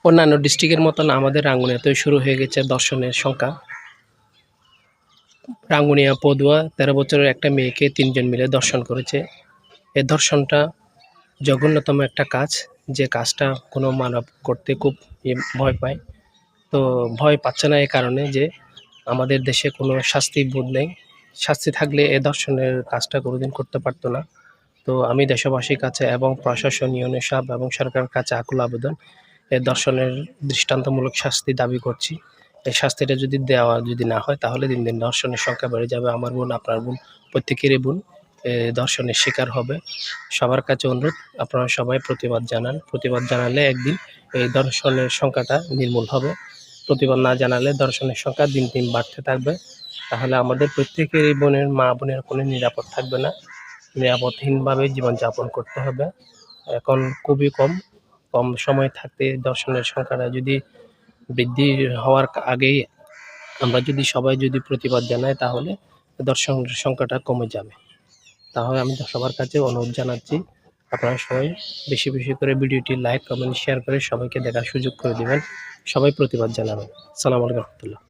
অন্যান্য ডিস্ট্রিক্টের মতন আমাদের রাঙ্গুনিয়াতেও শুরু হয়ে গেছে দর্শনের সংখ্যা। রাঙ্গুনিয়া পদুয়া ১৩ বছরের একটা মেয়েকে ৩ জন মিলে ধর্ষণ করেছে। এই ধর্ষণটা জঘন্যতম একটা কাজ, যে কাজটা কোনো মানব করতে খুব ভয় পায়। তো ভয় পাচ্ছে না এই কারণে যে আমাদের দেশে কোনো শাস্তি বোধ নেই। শাস্তি থাকলে এ ধর্ষণের কাজটা কোনোদিন করতে পারত না। তো আমি দেশবাসীর কাছে এবং প্রশাসন, ইউনো সাহেব এবং সরকারের কাছে আকুল আবেদন, এ ধর্ষণের দৃষ্টান্তমূলক শাস্তি দাবি করছি। এই শাস্তিটা যদি না হয় তাহলে দিন, দিন ধর্ষণের সংখ্যা বেড়ে যাবে। আমার বোন, আপনার বোন, প্রত্যেকেরই বোন ধর্ষণের শিকার হবে। সবার কাছে অনুরোধ, আপনারা সবাই প্রতিবাদ জানান। প্রতিবাদ জানালে একদিন এই ধর্ষণের সংখ্যাটা নির্মূল হবে। প্রতিবাদ না জানালে ধর্ষণের সংখ্যা দিন, দিন বাড়তে থাকবে। তাহলে আমাদের প্রত্যেকেরই বোনের, মা-বোনের কোনো নিরাপদ থাকবে না। নিরাপদহীনভাবে জীবনযাপন করতে হবে। এখন খুবই কম সময় থাকতে ধর্ষণের সংখ্যাটা যদি বৃদ্ধি হওয়ার আগেই আমরা সবাই প্রতিবাদ জানাই, তাহলে ধর্ষণের সংখ্যাটা কমে যাবে। তাহলে আমি সবার কাছে অনুরোধ জানাচ্ছি, আপনারা সবাই বেশি, বেশি করে ভিডিওটি লাইক, কমেন্ট, শেয়ার করে সবাইকে দেখার সুযোগ করে দিবেন। সবাই প্রতিবাদ জানাবেন। আসসালামু আলাইকুম রহমতুল্লাহ।